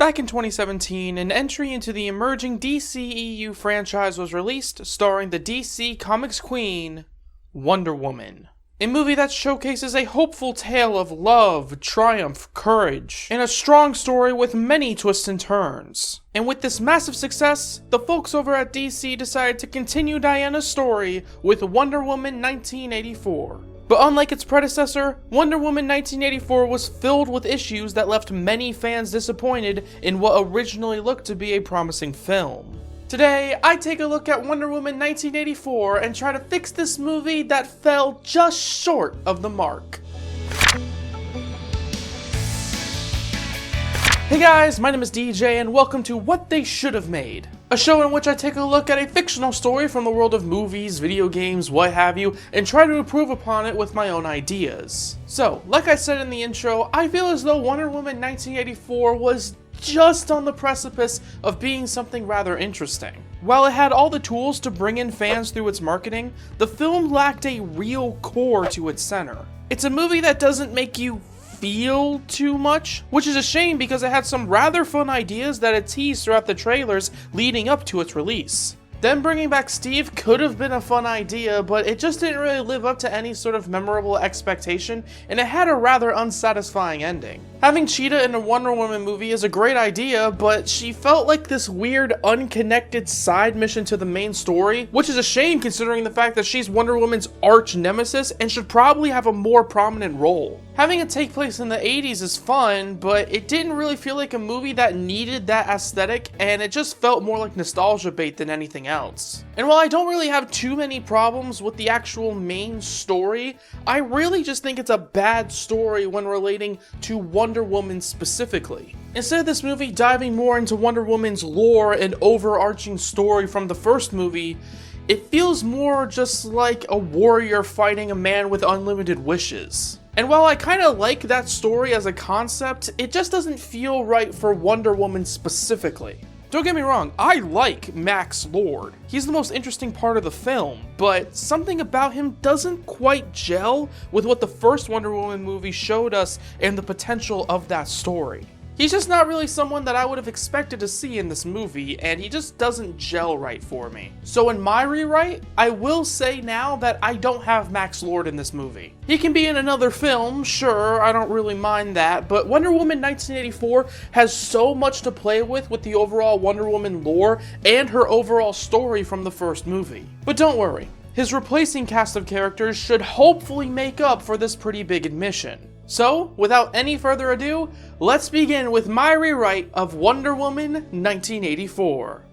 Back in 2017, an entry into the emerging DCEU franchise was released, starring the DC Comics queen, Wonder Woman. A movie that showcases a hopeful tale of love, triumph, courage, and a strong story with many twists and turns. And with this massive success, the folks over at DC decided to continue Diana's story with Wonder Woman 1984. But unlike its predecessor, Wonder Woman 1984 was filled with issues that left many fans disappointed in what originally looked to be a promising film. Today, I take a look at Wonder Woman 1984 and try to fix this movie that fell just short of the mark. Hey guys, my name is DJ and welcome to What They Should Have Made, a show in which I take a look at a fictional story from the world of movies, video games, what have you, and try to improve upon it with my own ideas. So, like I said in the intro, I feel as though Wonder Woman 1984 was just on the precipice of being something rather interesting. While it had all the tools to bring in fans through its marketing, the film lacked a real core to its center. It's a movie that doesn't make you feel too much, which is a shame because it had some rather fun ideas that it teased throughout the trailers leading up to its release. Them bringing back Steve could have been a fun idea, but it just didn't really live up to any sort of memorable expectation, and it had a rather unsatisfying ending. Having Cheetah in a Wonder Woman movie is a great idea, but she felt like this weird, unconnected side mission to the main story, which is a shame considering the fact that she's Wonder Woman's arch nemesis and should probably have a more prominent role. Having it take place in the 80s is fun, but it didn't really feel like a movie that needed that aesthetic, and it just felt more like nostalgia bait than anything else. And while I don't really have too many problems with the actual main story, I really just think it's a bad story when relating to Wonder Woman specifically. Instead of this movie diving more into Wonder Woman's lore and overarching story from the first movie, it feels more just like a warrior fighting a man with unlimited wishes. And while I kinda like that story as a concept, it just doesn't feel right for Wonder Woman specifically. Don't get me wrong, I like Max Lord. He's the most interesting part of the film, but something about him doesn't quite gel with what the first Wonder Woman movie showed us and the potential of that story. He's just not really someone that I would have expected to see in this movie, and he just doesn't gel right for me. So in my rewrite, I will say now that I don't have Max Lord in this movie. He can be in another film, sure, I don't really mind that, but Wonder Woman 1984 has so much to play with the overall Wonder Woman lore and her overall story from the first movie. But don't worry, his replacing cast of characters should hopefully make up for this pretty big admission. So, without any further ado, let's begin with my rewrite of Wonder Woman 1984.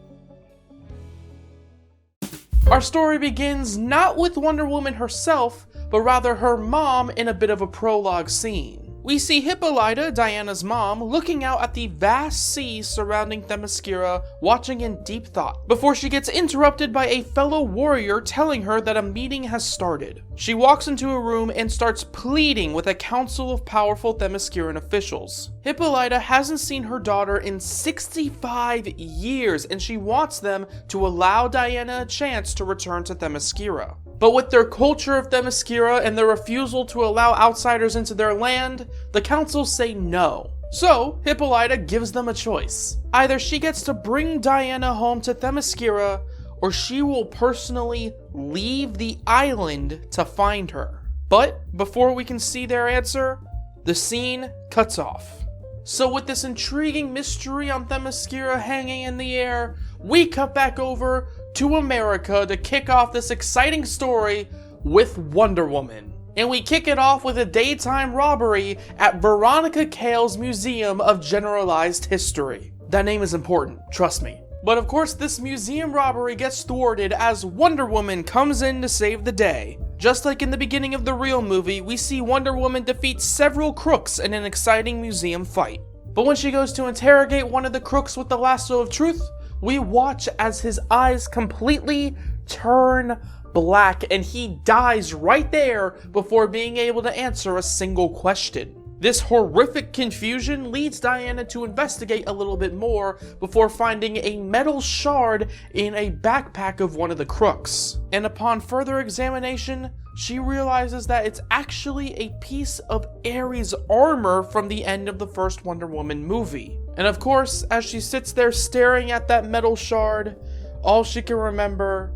Our story begins not with Wonder Woman herself, but rather her mom in a bit of a prologue scene. We see Hippolyta, Diana's mom, looking out at the vast sea surrounding Themyscira, watching in deep thought, before she gets interrupted by a fellow warrior telling her that a meeting has started. She walks into a room and starts pleading with a council of powerful Themysciran officials. Hippolyta hasn't seen her daughter in 65 years, and she wants them to allow Diana a chance to return to Themyscira. But with their culture of Themyscira and their refusal to allow outsiders into their land, the council say no. So, Hippolyta gives them a choice. Either she gets to bring Diana home to Themyscira, or she will personally leave the island to find her. But, before we can see their answer, the scene cuts off. So with this intriguing mystery on Themyscira hanging in the air, we cut back over to America to kick off this exciting story with Wonder Woman. And we kick it off with a daytime robbery at Veronica Cale's Museum of Generalized History. That name is important, trust me. But of course, this museum robbery gets thwarted as Wonder Woman comes in to save the day. Just like in the beginning of the real movie, we see Wonder Woman defeat several crooks in an exciting museum fight. But when she goes to interrogate one of the crooks with the lasso of truth, we watch as his eyes completely turn black and he dies right there before being able to answer a single question. This horrific confusion leads Diana to investigate a little bit more before finding a metal shard in a backpack of one of the crooks. And upon further examination, she realizes that it's actually a piece of Ares' armor from the end of the first Wonder Woman movie. And of course, as she sits there staring at that metal shard, all she can remember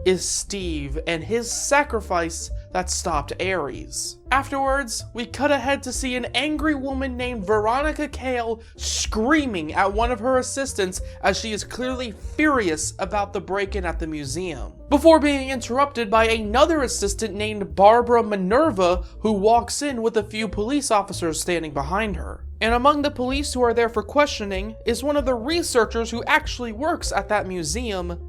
is Steve and his sacrifice that stopped Ares. Afterwards, we cut ahead to see an angry woman named Veronica Cale screaming at one of her assistants as she is clearly furious about the break-in at the museum, before being interrupted by another assistant named Barbara Minerva, who walks in with a few police officers standing behind her. And among the police who are there for questioning is one of the researchers who actually works at that museum,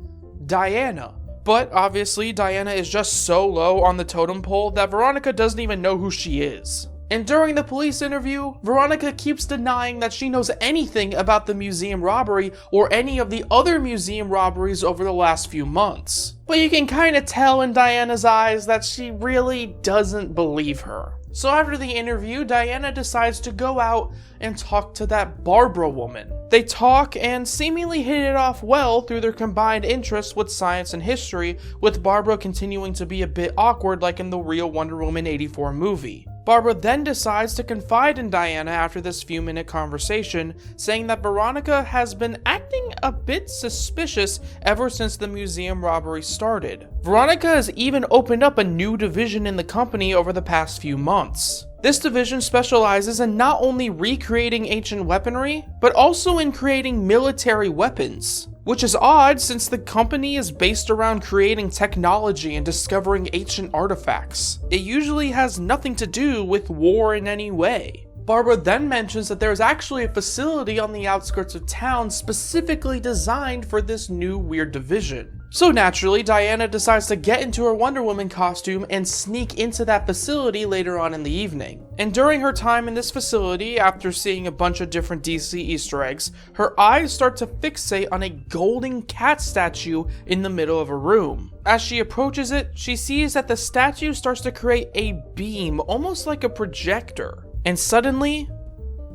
Diana. But obviously, Diana is just so low on the totem pole that Veronica doesn't even know who she is. And during the police interview, Veronica keeps denying that she knows anything about the museum robbery or any of the other museum robberies over the last few months. But you can kind of tell in Diana's eyes that she really doesn't believe her. So after the interview, Diana decides to go out and talk to that Barbara woman. They talk and seemingly hit it off well through their combined interests with science and history, with Barbara continuing to be a bit awkward like in the real Wonder Woman 84 movie. Barbara then decides to confide in Diana after this few-minute conversation, saying that Veronica has been acting a bit suspicious ever since the museum robbery started. Veronica has even opened up a new division in the company over the past few months. This division specializes in not only recreating ancient weaponry, but also in creating military weapons. Which is odd since the company is based around creating technology and discovering ancient artifacts. It usually has nothing to do with war in any way. Barbara then mentions that there is actually a facility on the outskirts of town specifically designed for this new weird division. So naturally, Diana decides to get into her Wonder Woman costume and sneak into that facility later on in the evening. And during her time in this facility, after seeing a bunch of different DC Easter eggs, her eyes start to fixate on a golden cat statue in the middle of a room. As she approaches it, she sees that the statue starts to create a beam, almost like a projector. And suddenly,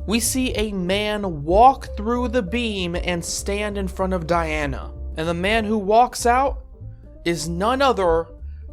we see a man walk through the beam and stand in front of Diana. And the man who walks out is none other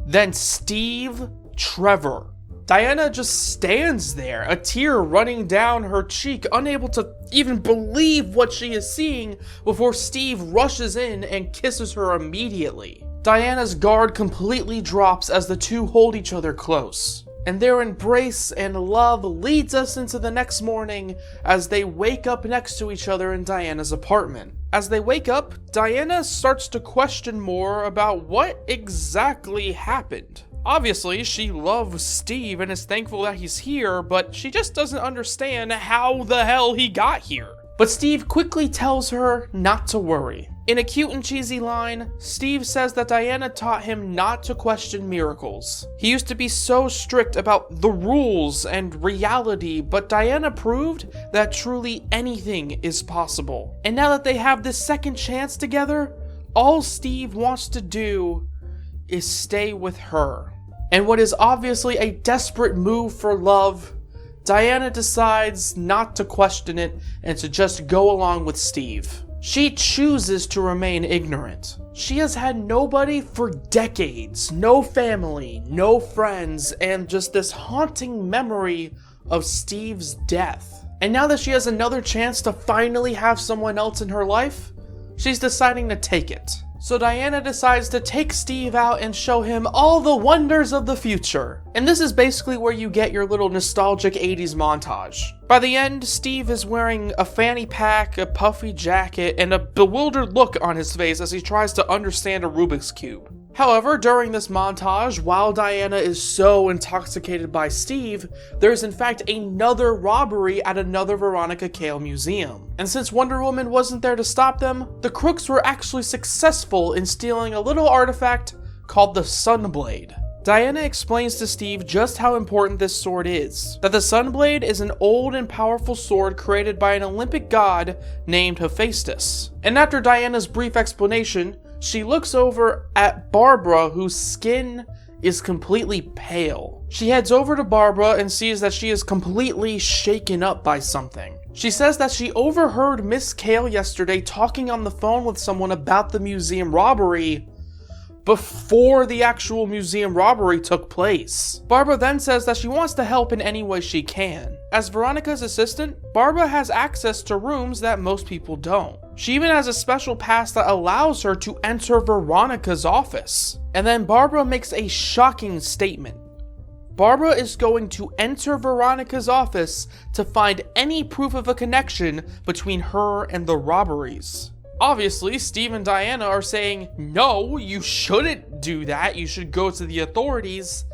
than Steve Trevor. Diana just stands there, a tear running down her cheek, unable to even believe what she is seeing, before Steve rushes in and kisses her immediately. Diana's guard completely drops as the two hold each other close. And their embrace and love leads us into the next morning as they wake up next to each other in Diana's apartment. As they wake up, Diana starts to question more about what exactly happened. Obviously, she loves Steve and is thankful that he's here, but she just doesn't understand how the hell he got here. But Steve quickly tells her not to worry. In a cute and cheesy line, Steve says that Diana taught him not to question miracles. He used to be so strict about the rules and reality, but Diana proved that truly anything is possible. And now that they have this second chance together, all Steve wants to do is stay with her. And what is obviously a desperate move for love, Diana decides not to question it and to just go along with Steve. She chooses to remain ignorant. She has had nobody for decades, no family, no friends, and just this haunting memory of Steve's death. And now that she has another chance to finally have someone else in her life, she's deciding to take it. So Diana decides to take Steve out and show him all the wonders of the future. And this is basically where you get your little nostalgic 80s montage. By the end, Steve is wearing a fanny pack, a puffy jacket, and a bewildered look on his face as he tries to understand a Rubik's Cube. However, during this montage, while Diana is so intoxicated by Steve, there's in fact another robbery at another Veronica Cale museum. And since Wonder Woman wasn't there to stop them, the crooks were actually successful in stealing a little artifact called the Sunblade. Diana explains to Steve just how important this sword is, that the Sunblade is an old and powerful sword created by an Olympic god named Hephaestus. And after Diana's brief explanation, she looks over at Barbara, whose skin is completely pale. She heads over to Barbara and sees that she is completely shaken up by something. She says that she overheard Miss Kale yesterday talking on the phone with someone about the museum robbery before the actual museum robbery took place. Barbara then says that she wants to help in any way she can. As Veronica's assistant, Barbara has access to rooms that most people don't. She even has a special pass that allows her to enter Veronica's office. And then Barbara makes a shocking statement. Barbara is going to enter Veronica's office to find any proof of a connection between her and the robberies. Obviously, Steve and Diana are saying, no, you shouldn't do that, you should go to the authorities.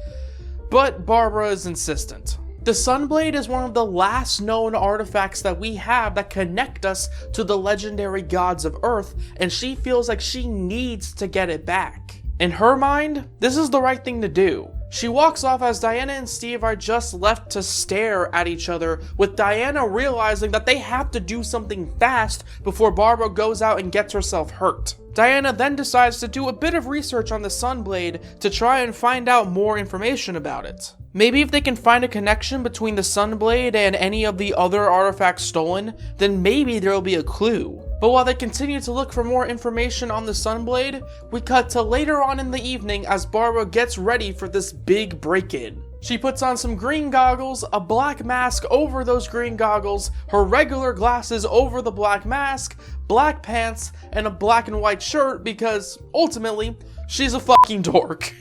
But Barbara is insistent. The Sunblade is one of the last known artifacts that we have that connect us to the legendary gods of Earth, and she feels like she needs to get it back. In her mind, this is the right thing to do. She walks off as Diana and Steve are just left to stare at each other, with Diana realizing that they have to do something fast before Barbara goes out and gets herself hurt. Diana then decides to do a bit of research on the Sunblade to try and find out more information about it. Maybe if they can find a connection between the Sunblade and any of the other artifacts stolen, then maybe there'll be a clue. But while they continue to look for more information on the Sunblade, we cut to later on in the evening as Barbara gets ready for this big break-in. She puts on some green goggles, a black mask over those green goggles, her regular glasses over the black mask, black pants, and a black and white shirt because, ultimately, she's a fucking dork.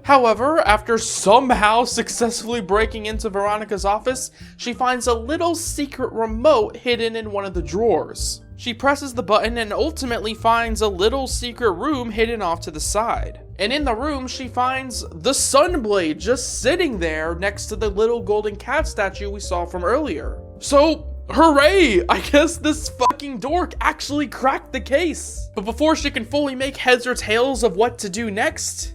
However, after somehow successfully breaking into Veronica's office, she finds a little secret remote hidden in one of the drawers. She presses the button and ultimately finds a little secret room hidden off to the side. And in the room, she finds the Sunblade just sitting there next to the little golden cat statue we saw from earlier. So, hooray! I guess this fucking dork actually cracked the case. But before she can fully make heads or tails of what to do next,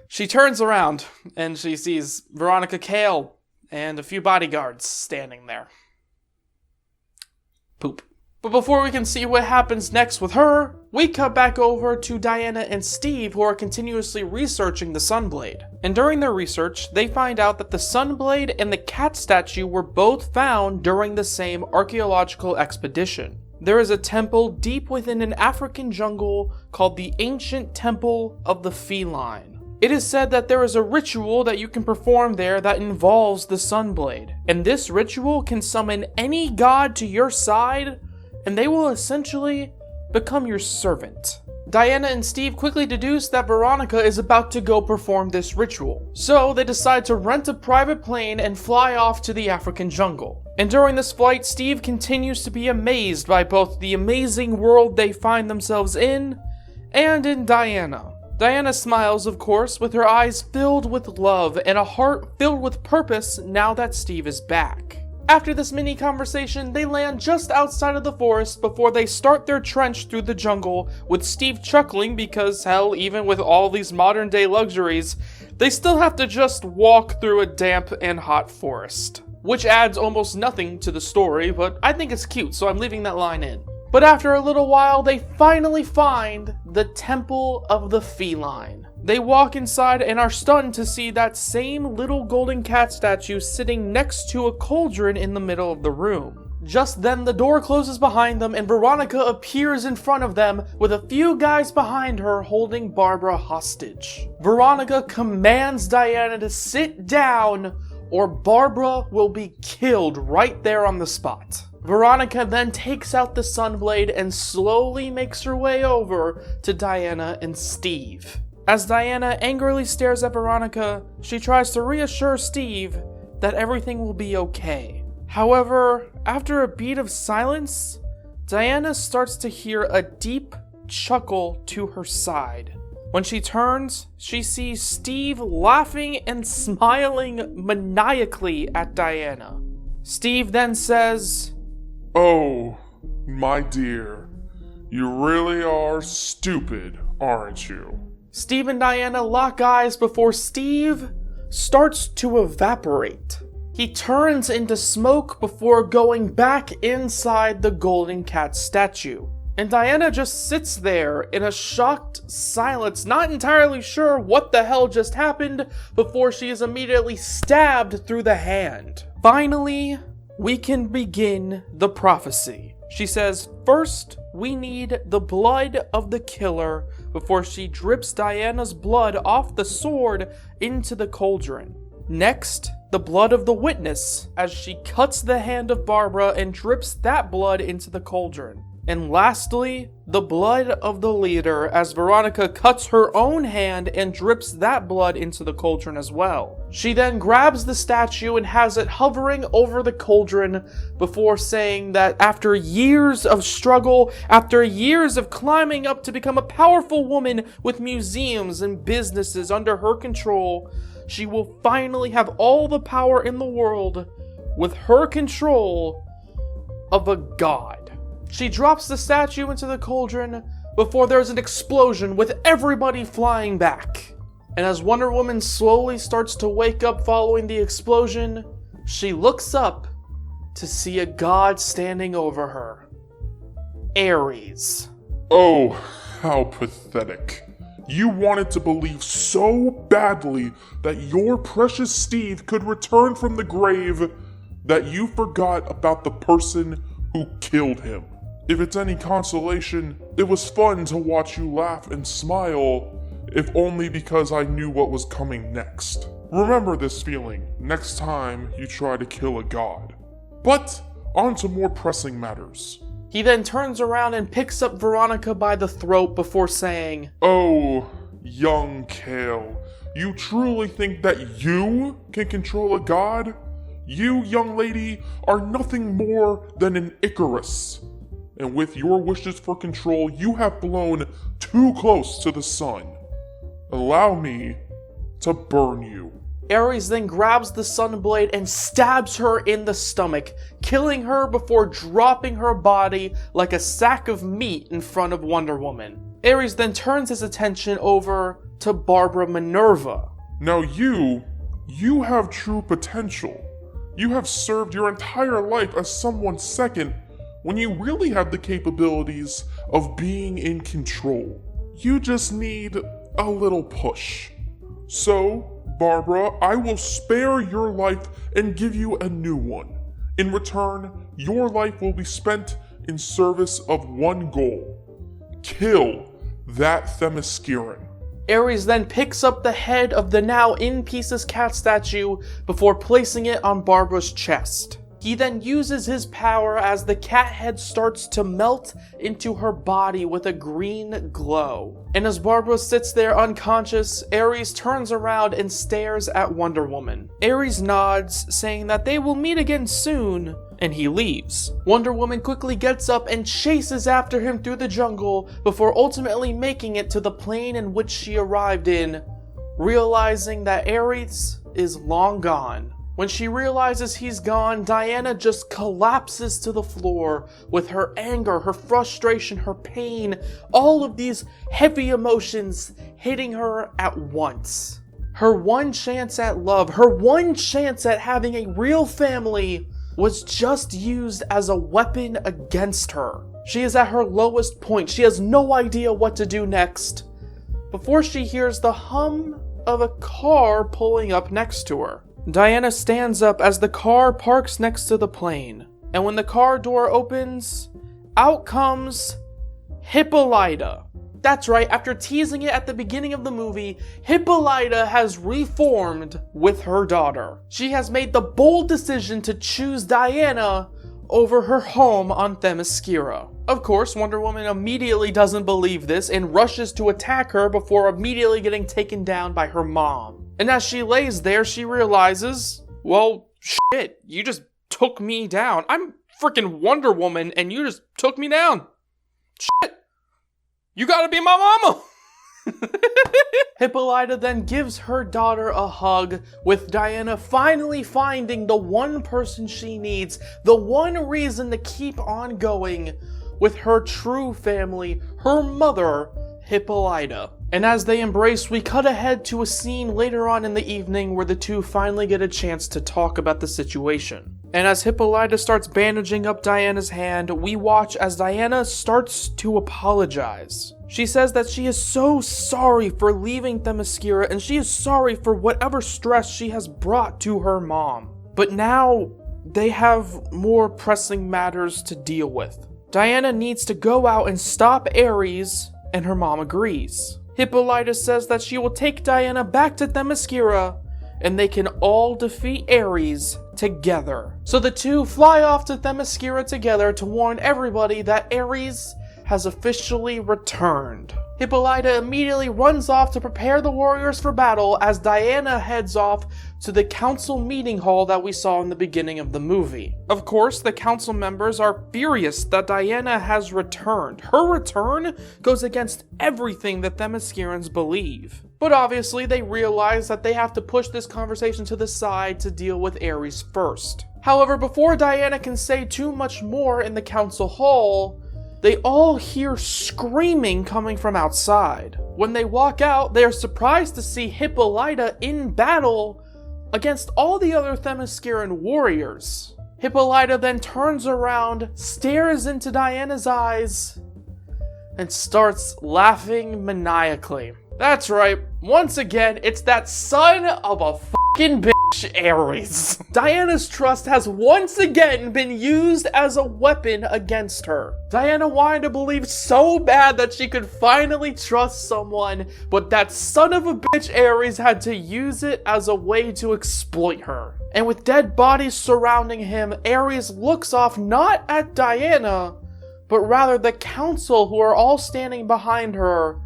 she turns around and she sees Veronica Kale and a few bodyguards standing there. Poop. But before we can see what happens next with her, we cut back over to Diana and Steve, who are continuously researching the Sunblade. And during their research, they find out that the Sunblade and the cat statue were both found during the same archaeological expedition. There is a temple deep within an African jungle called the Ancient Temple of the Feline. It is said that there is a ritual that you can perform there that involves the Sunblade. And this ritual can summon any god to your side, and they will essentially become your servant. Diana and Steve quickly deduce that Veronica is about to go perform this ritual, so they decide to rent a private plane and fly off to the African jungle. And during this flight, Steve continues to be amazed by both the amazing world they find themselves in, and in Diana. Diana smiles, of course, with her eyes filled with love and a heart filled with purpose now that Steve is back. After this mini conversation, they land just outside of the forest before they start their trench through the jungle, with Steve chuckling because, hell, even with all these modern day luxuries, they still have to just walk through a damp and hot forest. Which adds almost nothing to the story, but I think it's cute, so I'm leaving that line in. But after a little while, they finally find the Temple of the Feline. They walk inside and are stunned to see that same little golden cat statue sitting next to a cauldron in the middle of the room. Just then, the door closes behind them and Veronica appears in front of them with a few guys behind her holding Barbara hostage. Veronica commands Diana to sit down or Barbara will be killed right there on the spot. Veronica then takes out the Sunblade and slowly makes her way over to Diana and Steve. As Diana angrily stares at Veronica, she tries to reassure Steve that everything will be okay. However, after a beat of silence, Diana starts to hear a deep chuckle to her side. When she turns, she sees Steve laughing and smiling maniacally at Diana. Steve then says, "Oh, my dear, you really are stupid, aren't you?" Steve and Diana lock eyes before Steve starts to evaporate. He turns into smoke before going back inside the golden cat statue. And Diana just sits there in a shocked silence, not entirely sure what the hell just happened, before she is immediately stabbed through the hand. Finally, we can begin the prophecy. She says, first, we need the blood of the killer before she drips Diana's blood off the sword into the cauldron. Next, the blood of the witness as she cuts the hand of Barbara and drips that blood into the cauldron. And lastly, the blood of the leader as Veronica cuts her own hand and drips that blood into the cauldron as well. She then grabs the statue and has it hovering over the cauldron before saying that after years of struggle, after years of climbing up to become a powerful woman with museums and businesses under her control, she will finally have all the power in the world with her control of a god. She drops the statue into the cauldron before there's an explosion with everybody flying back. And as Wonder Woman slowly starts to wake up following the explosion, she looks up to see a god standing over her. Ares. Oh, how pathetic. You wanted to believe so badly that your precious Steve could return from the grave that you forgot about the person who killed him. If it's any consolation, it was fun to watch you laugh and smile, if only because I knew what was coming next. Remember this feeling next time you try to kill a god. But on to more pressing matters. He then turns around and picks up Veronica by the throat before saying, Oh, young Kale, you truly think that you can control a god? You, young lady, are nothing more than an Icarus. And with your wishes for control, you have flown too close to the sun. Allow me to burn you. Ares then grabs the Sunblade and stabs her in the stomach, killing her before dropping her body like a sack of meat in front of Wonder Woman. Ares then turns his attention over to Barbara Minerva. Now you have true potential. You have served your entire life as someone's second when you really have the capabilities of being in control. You just need a little push. So, Barbara, I will spare your life and give you a new one. In return, your life will be spent in service of one goal. Kill that Themysciran. Ares then picks up the head of the now in pieces cat statue before placing it on Barbara's chest. He then uses his power as the cat head starts to melt into her body with a green glow. And as Barbara sits there unconscious, Ares turns around and stares at Wonder Woman. Ares nods, saying that they will meet again soon, and he leaves. Wonder Woman quickly gets up and chases after him through the jungle before ultimately making it to the plane in which she arrived in, realizing that Ares is long gone. When she realizes he's gone, Diana just collapses to the floor with her anger, her frustration, her pain, all of these heavy emotions hitting her at once. Her one chance at love, her one chance at having a real family was just used as a weapon against her. She is at her lowest point. She has no idea what to do next before she hears the hum of a car pulling up next to her. Diana stands up as the car parks next to the plane, and when the car door opens, out comes Hippolyta. That's right, after teasing it at the beginning of the movie, Hippolyta has reformed with her daughter. She has made the bold decision to choose Diana over her home on Themyscira. Of course, Wonder Woman immediately doesn't believe this and rushes to attack her before immediately getting taken down by her mom. And as she lays there, she realizes, well, shit, you just took me down. I'm freaking Wonder Woman, and you just took me down. Shit, you gotta be my mama. Hippolyta then gives her daughter a hug, with Diana finally finding the one person she needs, the one reason to keep on going with her true family, her mother, Hippolyta. And as they embrace, we cut ahead to a scene later on in the evening where the two finally get a chance to talk about the situation. And as Hippolyta starts bandaging up Diana's hand, we watch as Diana starts to apologize. She says that she is so sorry for leaving Themyscira, and she is sorry for whatever stress she has brought to her mom. But now, they have more pressing matters to deal with. Diana needs to go out and stop Ares, and her mom agrees. Hippolyta says that she will take Diana back to Themyscira, and they can all defeat Ares together. So the two fly off to Themyscira together to warn everybody that Ares has officially returned. Hippolyta immediately runs off to prepare the warriors for battle as Diana heads off to the council meeting hall that we saw in the beginning of the movie. Of course, the council members are furious that Diana has returned. Her return goes against everything that Themyscirans believe. But obviously, they realize that they have to push this conversation to the side to deal with Ares first. However, before Diana can say too much more in the council hall, they all hear screaming coming from outside. When they walk out, they are surprised to see Hippolyta in battle against all the other Themysciran warriors. Hippolyta then turns around, stares into Diana's eyes, and starts laughing maniacally. That's right, once again, it's that son of a fucking bitch, Ares. Diana's trust has once again been used as a weapon against her. Diana wanted to believe so bad that she could finally trust someone, but that son of a bitch Ares had to use it as a way to exploit her. And with dead bodies surrounding him, Ares looks off not at Diana, but rather the council who are all standing behind her,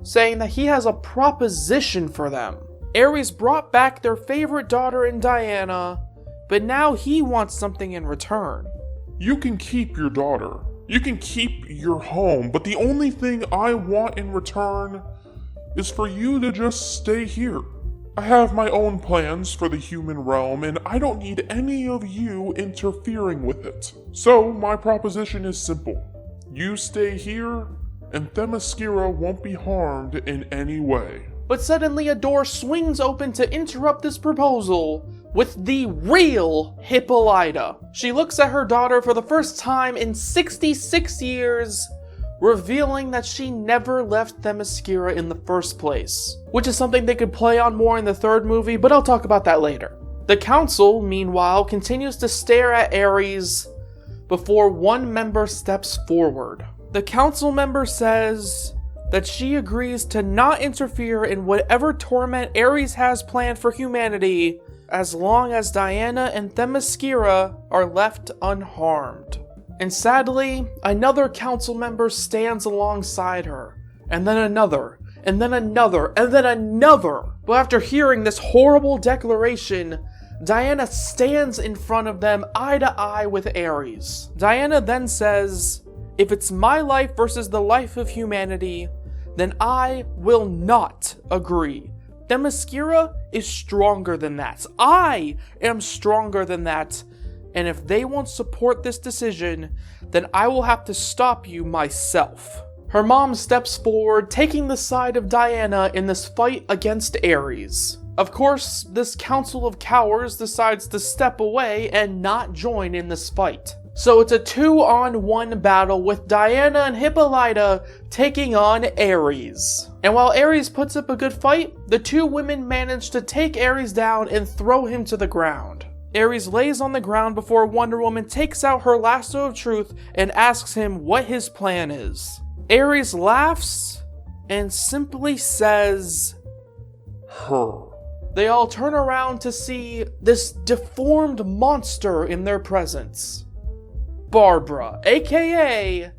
saying that he has a proposition for them. Ares brought back their favorite daughter in Diana, but now he wants something in return. You can keep your daughter. You can keep your home, but the only thing I want in return is for you to just stay here. I have my own plans for the human realm, and I don't need any of you interfering with it. So, my proposition is simple. You stay here, and Themyscira won't be harmed in any way. But suddenly a door swings open to interrupt this proposal with the real Hippolyta. She looks at her daughter for the first time in 66 years, revealing that she never left Themyscira in the first place, which is something they could play on more in the third movie, but I'll talk about that later. The council, meanwhile, continues to stare at Ares before one member steps forward. The council member says that she agrees to not interfere in whatever torment Ares has planned for humanity as long as Diana and Themyscira are left unharmed. And sadly, another council member stands alongside her, and then another, and then another, and then another. But after hearing this horrible declaration, Diana stands in front of them eye to eye with Ares. Diana then says, "If it's my life versus the life of humanity, then I will not agree. Themyscira is stronger than that. I am stronger than that. And if they won't support this decision, then I will have to stop you myself." Her mom steps forward, taking the side of Diana in this fight against Ares. Of course, this council of cowards decides to step away and not join in this fight. So it's a 2-on-1 battle with Diana and Hippolyta taking on Ares. And while Ares puts up a good fight, the two women manage to take Ares down and throw him to the ground. Ares lays on the ground before Wonder Woman takes out her lasso of truth and asks him what his plan is. Ares laughs and simply says, Her. They all turn around to see this deformed monster in their presence. Barbara, aka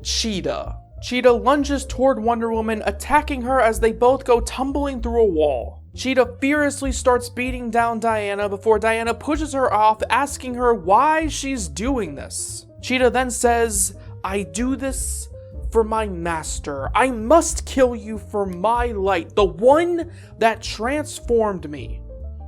Cheetah. Cheetah lunges toward Wonder Woman, attacking her as they both go tumbling through a wall. Cheetah furiously starts beating down Diana before Diana pushes her off, asking her why she's doing this. Cheetah then says, "I do this for my master. I must kill you for my light, the one that transformed me.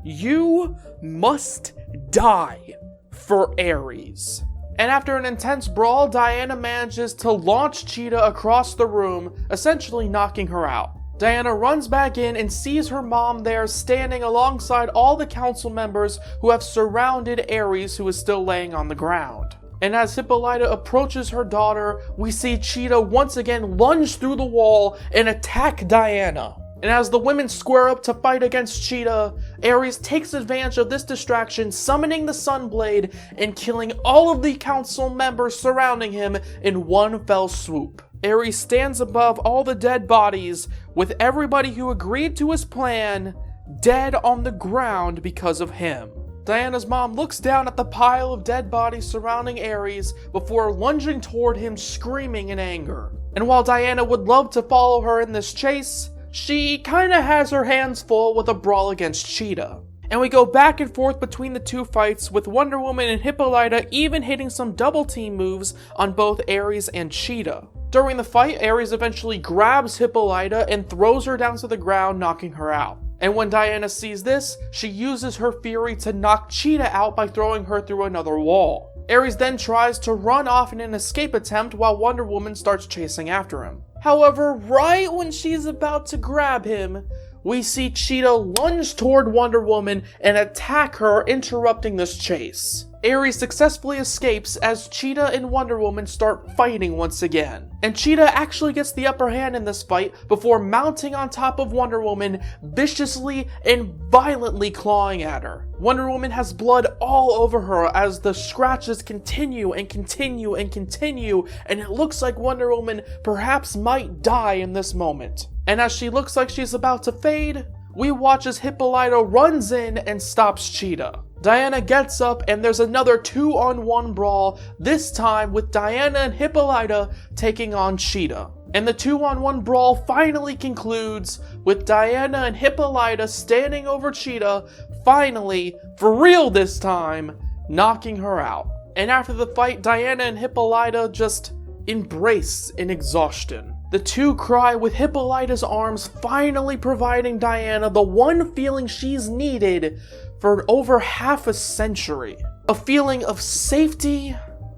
You must die for Ares." And after an intense brawl, Diana manages to launch Cheetah across the room, essentially knocking her out. Diana runs back in and sees her mom there standing alongside all the council members who have surrounded Ares, who is still laying on the ground. And as Hippolyta approaches her daughter, we see Cheetah once again lunge through the wall and attack Diana. And as the women square up to fight against Cheetah, Ares takes advantage of this distraction, summoning the Sunblade and killing all of the council members surrounding him in one fell swoop. Ares stands above all the dead bodies, with everybody who agreed to his plan dead on the ground because of him. Diana's mom looks down at the pile of dead bodies surrounding Ares before lunging toward him, screaming in anger. And while Diana would love to follow her in this chase, she kinda has her hands full with a brawl against Cheetah. And we go back and forth between the two fights, with Wonder Woman and Hippolyta even hitting some double team moves on both Ares and Cheetah. During the fight, Ares eventually grabs Hippolyta and throws her down to the ground, knocking her out. And when Diana sees this, she uses her fury to knock Cheetah out by throwing her through another wall. Ares then tries to run off in an escape attempt while Wonder Woman starts chasing after him. However, right when she's about to grab him, we see Cheetah lunge toward Wonder Woman and attack her, interrupting this chase. Ares successfully escapes as Cheetah and Wonder Woman start fighting once again. And Cheetah actually gets the upper hand in this fight before mounting on top of Wonder Woman, viciously and violently clawing at her. Wonder Woman has blood all over her as the scratches continue and continue and continue, and it looks like Wonder Woman perhaps might die in this moment. And as she looks like she's about to fade, we watch as Hippolyta runs in and stops Cheetah. Diana gets up and there's another 2-on-1 brawl, this time with Diana and Hippolyta taking on Cheetah. And the 2-on-1 brawl finally concludes with Diana and Hippolyta standing over Cheetah, finally, for real this time, knocking her out. And after the fight, Diana and Hippolyta just embrace in exhaustion. The two cry, with Hippolyta's arms finally providing Diana the one feeling she's needed for over half a century. A feeling of safety,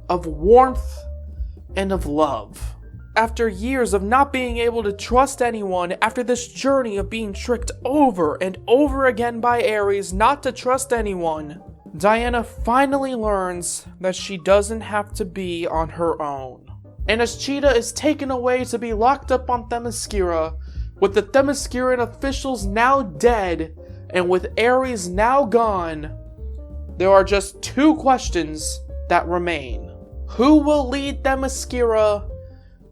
of warmth, and of love. After years of not being able to trust anyone, after this journey of being tricked over and over again by Ares not to trust anyone, Diana finally learns that she doesn't have to be on her own. And as Cheetah is taken away to be locked up on Themyscira, with the Themysciran officials now dead, and with Ares now gone, there are just two questions that remain. Who will lead Themyscira,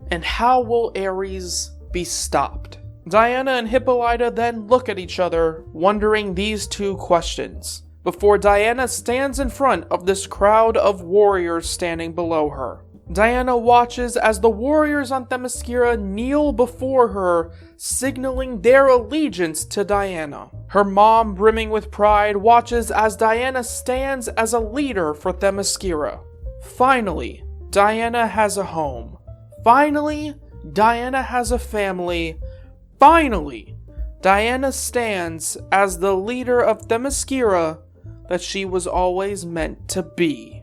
and how will Ares be stopped? Diana and Hippolyta then look at each other, wondering these two questions, before Diana stands in front of this crowd of warriors standing below her. Diana watches as the warriors on Themyscira kneel before her, signaling their allegiance to Diana. Her mom, brimming with pride, watches as Diana stands as a leader for Themyscira. Finally, Diana has a home. Finally, Diana has a family. Finally, Diana stands as the leader of Themyscira that she was always meant to be.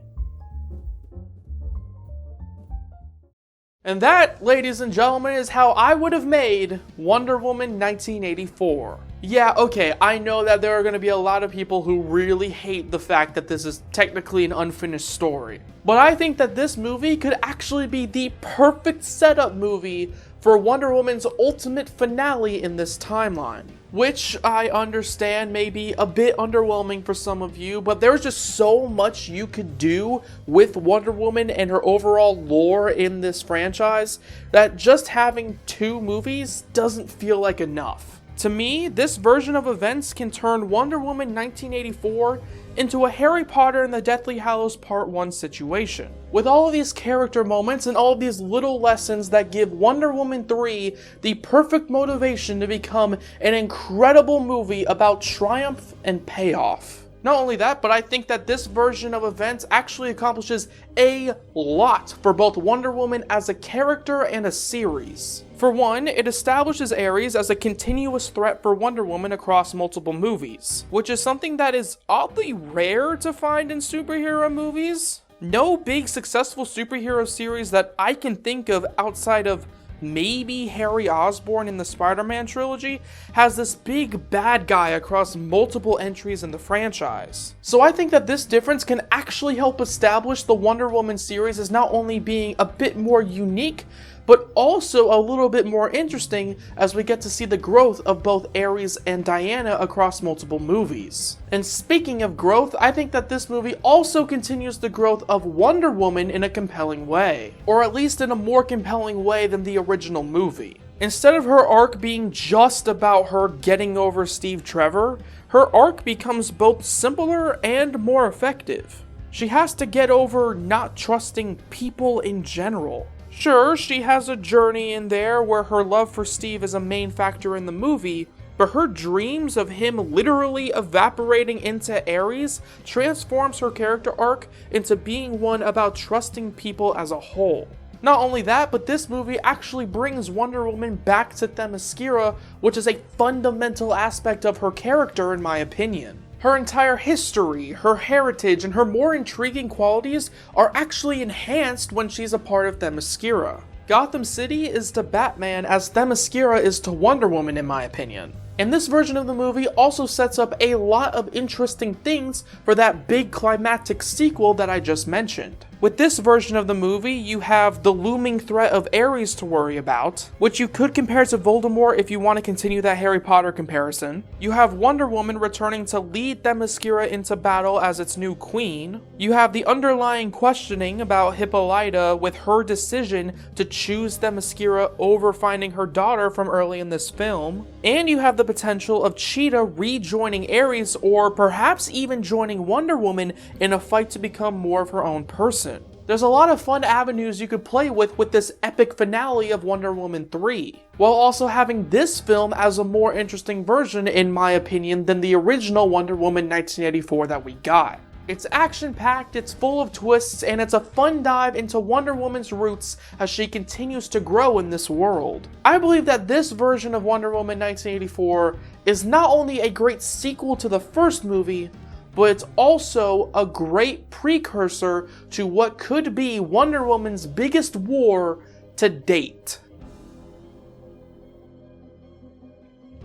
And that, ladies and gentlemen, is how I would have made Wonder Woman 1984. Yeah, okay, I know that there are going to be a lot of people who really hate the fact that this is technically an unfinished story. But I think that this movie could actually be the perfect setup movie for Wonder Woman's ultimate finale in this timeline. Which I understand may be a bit underwhelming for some of you, but there's just so much you could do with Wonder Woman and her overall lore in this franchise that just having two movies doesn't feel like enough. To me, this version of events can turn Wonder Woman 1984 into a Harry Potter and the Deathly Hallows Part 1 situation. With all of these character moments and all of these little lessons that give Wonder Woman 3 the perfect motivation to become an incredible movie about triumph and payoff. Not only that, but I think that this version of events actually accomplishes a lot for both Wonder Woman as a character and a series. For one, it establishes Ares as a continuous threat for Wonder Woman across multiple movies, which is something that is oddly rare to find in superhero movies. No big successful superhero series that I can think of outside of maybe Harry Osborn in the Spider-Man trilogy, has this big bad guy across multiple entries in the franchise. So I think that this difference can actually help establish the Wonder Woman series as not only being a bit more unique, but also a little bit more interesting as we get to see the growth of both Ares and Diana across multiple movies. And speaking of growth, I think that this movie also continues the growth of Wonder Woman in a compelling way, or at least in a more compelling way than the original movie. Instead of her arc being just about her getting over Steve Trevor, her arc becomes both simpler and more effective. She has to get over not trusting people in general. Sure, she has a journey in there where her love for Steve is a main factor in the movie, but her dreams of him literally evaporating into Ares transforms her character arc into being one about trusting people as a whole. Not only that, but this movie actually brings Wonder Woman back to Themyscira, which is a fundamental aspect of her character in my opinion. Her entire history, her heritage, and her more intriguing qualities are actually enhanced when she's a part of Themyscira. Gotham City is to Batman as Themyscira is to Wonder Woman in my opinion. And this version of the movie also sets up a lot of interesting things for that big climactic sequel that I just mentioned. With this version of the movie, you have the looming threat of Ares to worry about, which you could compare to Voldemort if you want to continue that Harry Potter comparison. You have Wonder Woman returning to lead Themyscira into battle as its new queen. You have the underlying questioning about Hippolyta with her decision to choose Themyscira over finding her daughter from early in this film. And you have the potential of Cheetah rejoining Ares or perhaps even joining Wonder Woman in a fight to become more of her own person. There's a lot of fun avenues you could play with this epic finale of Wonder Woman 3, while also having this film as a more interesting version, in my opinion, than the original Wonder Woman 1984 that we got. It's action-packed, it's full of twists, and it's a fun dive into Wonder Woman's roots as she continues to grow in this world. I believe that this version of Wonder Woman 1984 is not only a great sequel to the first movie, but it's also a great precursor to what could be Wonder Woman's biggest war to date.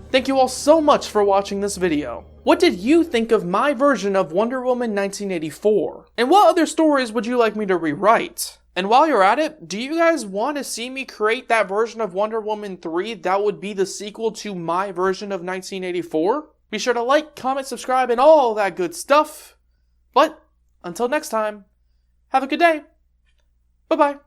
Thank you all so much for watching this video. What did you think of my version of Wonder Woman 1984? And what other stories would you like me to rewrite? And while you're at it, do you guys want to see me create that version of Wonder Woman 3 that would be the sequel to my version of 1984? Be sure to like, comment, subscribe, and all that good stuff. But until next time, have a good day. Bye-bye.